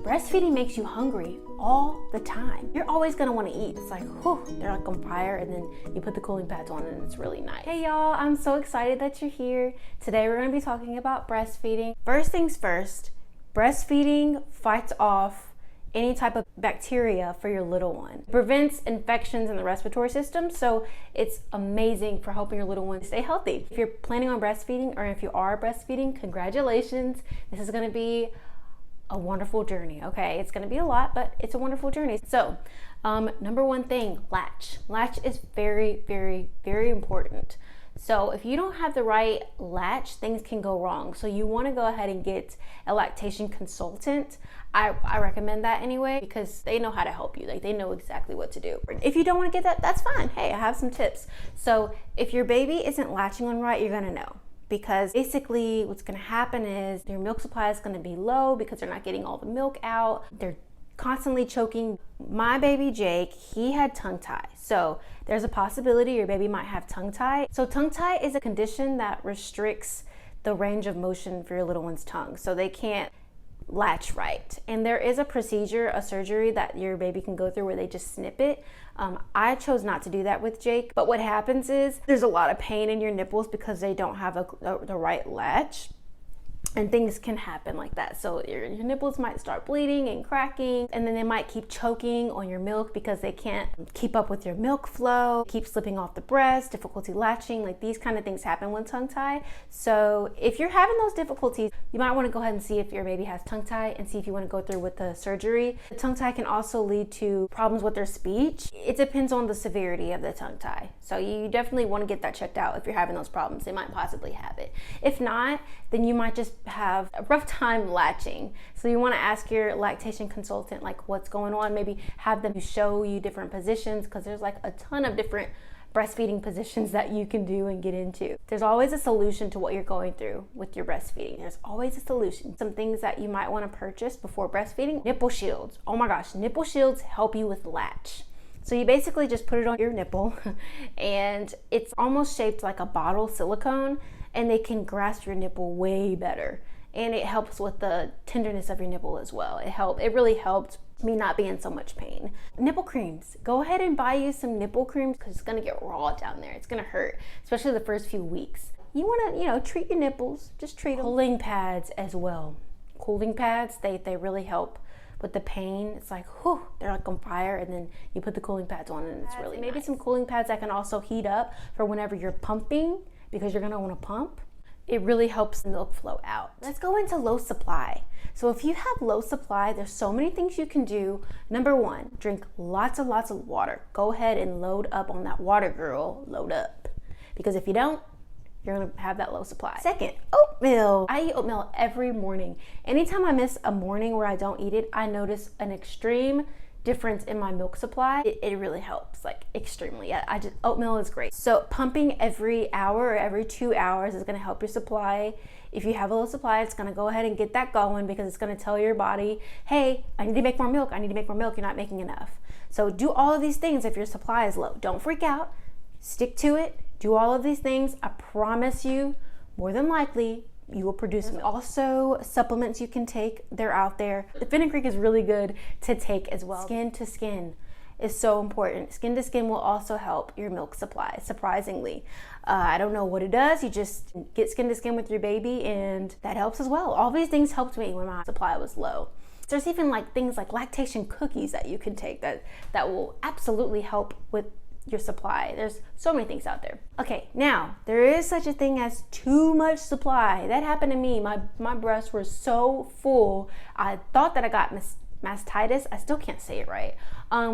Breastfeeding makes you hungry all the time. You're always gonna wanna eat. It's like, whew, they're like on fire, and then you put the cooling pads on and it's really nice. Hey y'all, I'm so excited that you're here. Today we're gonna be talking about breastfeeding. First things first, breastfeeding fights off any type of bacteria for your little one. It prevents infections in the respiratory system, so it's amazing for helping your little one stay healthy. If you're planning on breastfeeding, or if you are breastfeeding, congratulations. This is gonna be a wonderful journey, okay? It's gonna be a lot, but it's a wonderful journey. So, number one thing, latch. Latch is very, very, very important. So if you don't have the right latch, things can go wrong. So you wanna go ahead and get a lactation consultant. I recommend that anyway, because they know how to help you. Like, they know exactly what to do. If you don't wanna get that, that's fine. Hey, I have some tips. So if your baby isn't latching on right, you're gonna know. Because basically what's gonna happen is your milk supply is gonna be low because they're not getting all the milk out. They're constantly choking. My baby Jake, he had tongue tie. So there's a possibility your baby might have tongue tie. So tongue tie is a condition that restricts the range of motion for your little one's tongue. So they can't latch right. And there is a procedure, a surgery that your baby can go through where they just snip it. I chose not to do that with Jake, but what happens is there's a lot of pain in your nipples because they don't have the right latch. And things can happen like that. So your nipples might start bleeding and cracking, and then they might keep choking on your milk because they can't keep up with your milk flow, keep slipping off the breast, difficulty latching, like these kind of things happen with tongue tie. So if you're having those difficulties, you might want to go ahead and see if your baby has tongue tie and see if you want to go through with the surgery. The tongue tie can also lead to problems with their speech. It depends on the severity of the tongue tie. So you definitely want to get that checked out if you're having those problems. They might possibly have it. If not, then you might just have a rough time latching. So you want to ask your lactation consultant like what's going on, maybe have them show you different positions, because there's like a ton of different breastfeeding positions that you can do and get into. There's always a solution to what you're going through with your breastfeeding. There's always a solution. Some things that you might want to purchase before breastfeeding: nipple shields. Oh my gosh, nipple shields help you with latch. So you basically just put it on your nipple and it's almost shaped like a bottle silicone, and they can grasp your nipple way better. And it helps with the tenderness of your nipple as well. It really helped me not be in so much pain. Nipple creams. Go ahead and buy you some nipple creams because it's gonna get raw down there. It's gonna hurt, especially the first few weeks. You wanna, treat your nipples, just treat them. Cooling pads as well. Cooling pads, they really help with the pain. It's like, whew, they're like on fire, and then you put the cooling pads on and it's really maybe nice. Some cooling pads that can also heat up for whenever you're pumping, because you're gonna wanna pump. It really helps milk flow out. Let's go into low supply. So if you have low supply, there's so many things you can do. Number one, drink lots of water. Go ahead and load up on that water, girl. Load up. Because if you don't, you're gonna have that low supply. Second, oatmeal. I eat oatmeal every morning. Anytime I miss a morning where I don't eat it, I notice an extreme difference in my milk supply. It really helps, like extremely. Oatmeal is great. So pumping every hour or every 2 hours is gonna help your supply. If you have a low supply, it's gonna go ahead and get that going, because it's gonna tell your body, hey, I need to make more milk. I need to make more milk. You're not making enough. So do all of these things if your supply is low. Don't freak out. Stick to it. Do all of these things. I promise you, more than likely, you will produce milk. Also, supplements you can take, they're out there. The fenugreek is really good to take as well. Skin to skin is so important. Skin to skin will also help your milk supply, surprisingly. I don't know what it does. You just get skin to skin with your baby, and that helps as well. All these things helped me when my supply was low. There's even like things like lactation cookies that you can take that will absolutely help with your supply. There's so many things out there. Okay, now there is such a thing as too much supply. That happened to me. My breasts were so full. I thought that I got mastitis. I still can't say it right,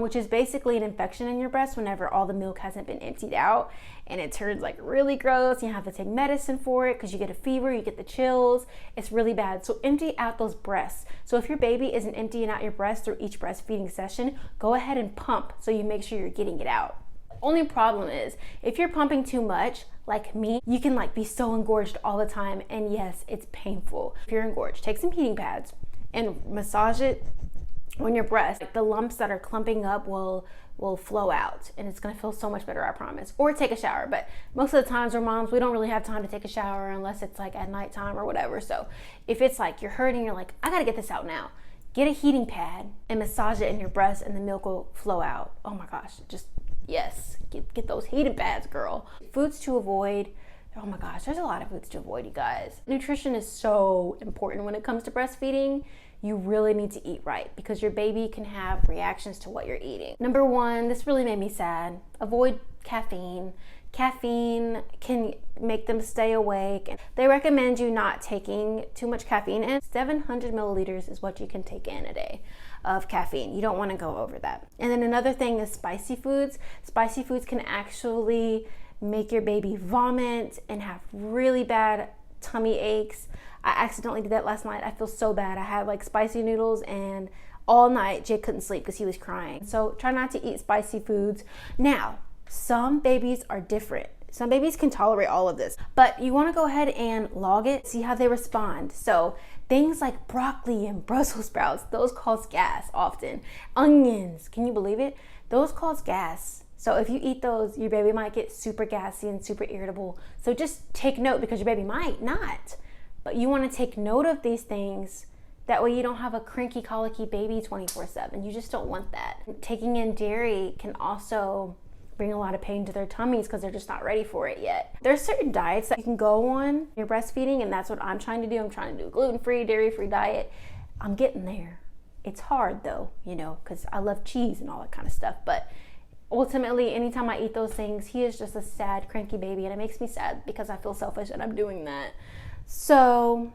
which is basically an infection in your breast whenever all the milk hasn't been emptied out, and it turns like really gross. You have to take medicine for it because you get a fever, you get the chills. It's really bad. So empty out those breasts. So if your baby isn't emptying out your breast through each breastfeeding session, go ahead and pump so you make sure you're getting it out. Only problem is if you're pumping too much, like me, you can like be so engorged all the time, and yes, it's painful. If you're engorged, take some heating pads and massage it on your breast. The lumps that are clumping up will flow out, and it's gonna feel so much better, I promise. Or take a shower, but most of the times we're moms, we don't really have time to take a shower unless it's like at nighttime or whatever. So if it's like you're hurting, you're like, I gotta get this out now, Get a heating pad and massage it in your breast and the milk will flow out. Oh my gosh, just yes, get those heating pads, girl. Foods to avoid. Oh my gosh, there's a lot of foods to avoid, you guys. Nutrition is so important when it comes to breastfeeding. You really need to eat right because your baby can have reactions to what you're eating. Number one, this really made me sad. Avoid caffeine. Caffeine can make them stay awake. They recommend you not taking too much caffeine, and 700 milliliters is what you can take in a day of caffeine. You don't want to go over that. And then another thing is spicy foods. Spicy foods can actually make your baby vomit and have really bad tummy aches. I accidentally did that last night. I feel so bad. I had like spicy noodles and all night Jake couldn't sleep because he was crying. So try not to eat spicy foods. Now, some babies are different. Some babies can tolerate all of this, but you want to go ahead and log it, see how they respond. So things like broccoli and Brussels sprouts, those cause gas often. Onions, can you believe it? Those cause gas. So if you eat those, your baby might get super gassy and super irritable. So just take note because your baby might not. But you want to take note of these things. That way you don't have a cranky, colicky baby 24/7. You just don't want that. Taking in dairy can also bring a lot of pain to their tummies because they're just not ready for it yet. There's certain diets that you can go on you're breastfeeding, and that's what I'm trying to do. I'm trying to do a gluten-free, dairy-free diet. I'm getting there. It's hard though, you know, because I love cheese and all that kind of stuff. But ultimately, anytime I eat those things, he is just a sad, cranky baby, and it makes me sad because I feel selfish and I'm doing that. So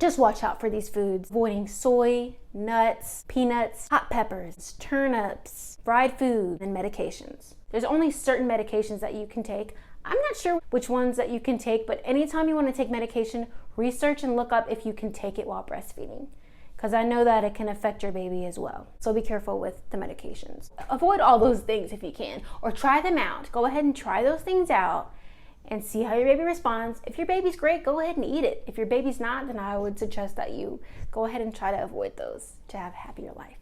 just watch out for these foods. Avoiding soy, nuts, peanuts, hot peppers, turnips, fried food, and medications. There's only certain medications that you can take. I'm not sure which ones that you can take, but anytime you want to take medication, research and look up if you can take it while breastfeeding, because I know that it can affect your baby as well. So be careful with the medications. Avoid all those things if you can, or try them out. Go ahead and try those things out and see how your baby responds. If your baby's great, go ahead and eat it. If your baby's not, then I would suggest that you go ahead and try to avoid those to have a happier life.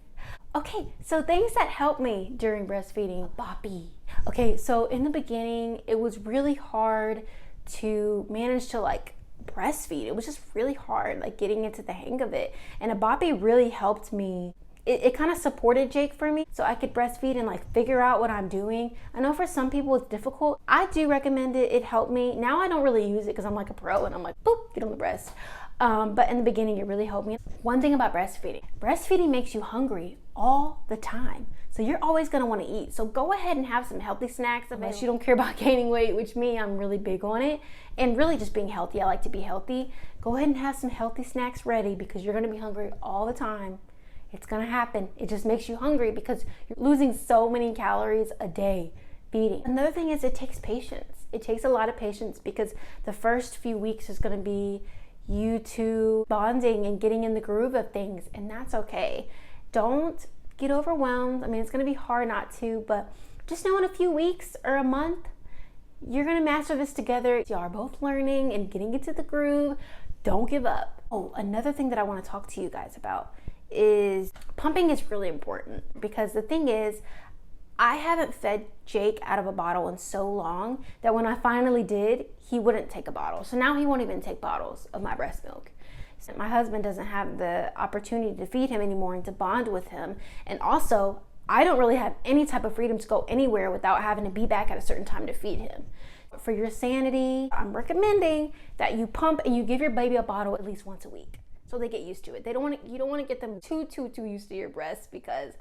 Okay, so things that helped me during breastfeeding, boppy. Okay, so in the beginning, it was really hard to manage to like breastfeed. It was just really hard, like getting into the hang of it. And a boppy really helped me. It kind of supported Jake for me so I could breastfeed and like figure out what I'm doing. I know for some people it's difficult. I do recommend it. It helped me. Now I don't really use it because I'm like a pro and I'm like, boop, get on the breast. But in the beginning, it really helped me. One thing about breastfeeding makes you hungry all the time. So you're always gonna wanna eat. So go ahead and have some healthy snacks unless you don't care about gaining weight, which me, I'm really big on it. And really just being healthy. I like to be healthy. Go ahead and have some healthy snacks ready because you're gonna be hungry all the time. It's gonna happen. It just makes you hungry because you're losing so many calories a day feeding. Another thing is it takes patience. It takes a lot of patience because the first few weeks is gonna be you two bonding and getting in the groove of things, and that's okay. Don't get overwhelmed. I mean, it's gonna be hard not to, but just know in a few weeks or a month, you're gonna master this together. Y'all are both learning and getting into the groove. Don't give up. Oh, another thing that I wanna talk to you guys about is pumping is really important because the thing is, I haven't fed Jake out of a bottle in so long that when I finally did, he wouldn't take a bottle. So now he won't even take bottles of my breast milk. So my husband doesn't have the opportunity to feed him anymore and to bond with him. And also, I don't really have any type of freedom to go anywhere without having to be back at a certain time to feed him. For your sanity, I'm recommending that you pump and you give your baby a bottle at least once a week so they get used to it. You don't want to get them too used to your breast because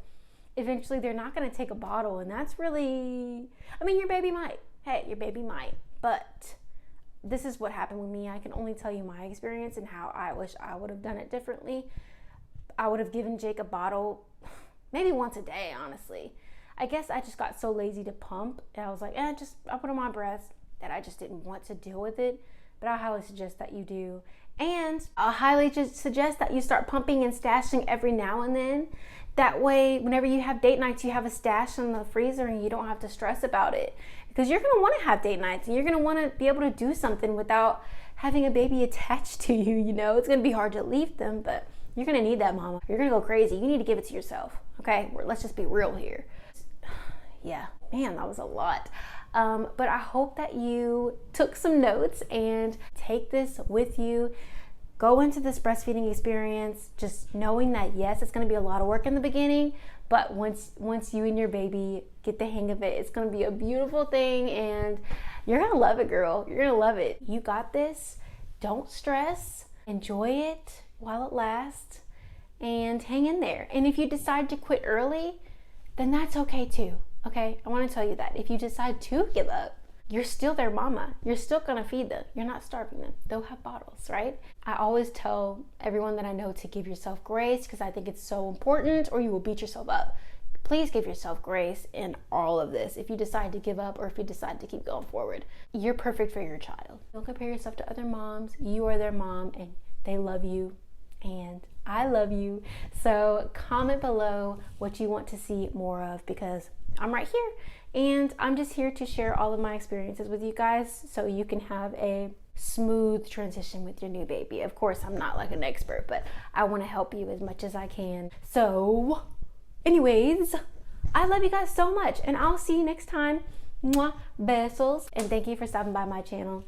eventually they're not going to take a bottle, and that's really, I mean, your baby might. Hey, your baby might, but this is what happened with me. I can only tell you my experience and how I wish I would have done it differently. I would have given Jake a bottle maybe once a day, honestly. I guess I just got so lazy to pump, and I was like, I'll put him on breast, that I just didn't want to deal with it. But I highly suggest that you do. And I highly just suggest that you start pumping and stashing every now and then. That way, whenever you have date nights, you have a stash in the freezer and you don't have to stress about it. Because you're going to want to have date nights and you're going to want to be able to do something without having a baby attached to you, you know. It's going to be hard to leave them, but you're going to need that, mama. You're going to go crazy. You need to give it to yourself, okay? Let's just be real here. Yeah, man, that was a lot. But I hope that you took some notes and take this with you. go into this breastfeeding experience just knowing that yes, it's going to be a lot of work in the beginning, but once you and your baby get the hang of it, it's going to be a beautiful thing, and you're going to love it, girl. You're going to love it. You got this. Don't stress. Enjoy it while it lasts, and hang in there. And if you decide to quit early, then that's okay too. Okay, I want to tell you that if you decide to give up, you're still their mama. You're still gonna feed them. You're not starving them. They'll have bottles, right? I always tell everyone that I know to give yourself grace, because I think it's so important, or you will beat yourself up. Please give yourself grace in all of this. If you decide to give up, or if you decide to keep going forward, you're perfect for your child. Don't compare yourself to other moms. You are their mom, and they love you, and I love you. So comment below what you want to see more of, because I'm right here, and I'm just here to share all of my experiences with you guys so you can have a smooth transition with your new baby. Of course, I'm not like an expert, but I want to help you as much as I can. So anyways, I love you guys so much, and I'll see you next time. Mwah, besos, and thank you for stopping by my channel.